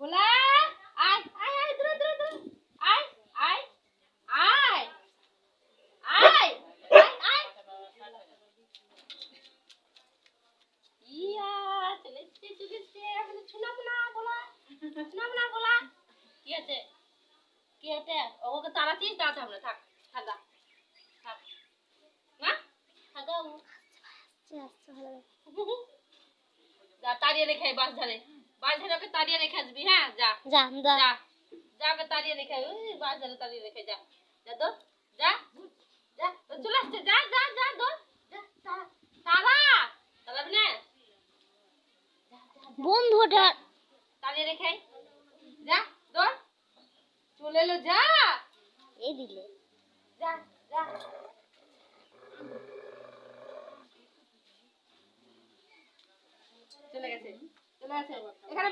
ভোলা আয় আয় আয় দূরে দূরে দূরে আয় আয় আয় আয় আয় ইয়া চলে এখন ছুনামুনা ভোলা ছুনামুনা ভোলা কি আছে ওকে তাড়াতিস দাঁড়াতে হবে না থাক থাকা থাক না থাকা যা তাড়িয়ে রেখে বাস ধরে ওকে তাড়িয়ে রেখে আসবি হ্যাঁ যা যা যা যা যা ওকে তাড়িয়ে রেখে ওই বাস ধরে তাড়িয়ে রেখে যা যা তো যা যা চলে আসছে যা যা যা দৌড় যা তারা তাড়াবি না বন্ধুটা তাড়িয়ে রেখে যা দৌড় চলে এলো যা এই দিলে যা যা চলে গেছে এখানে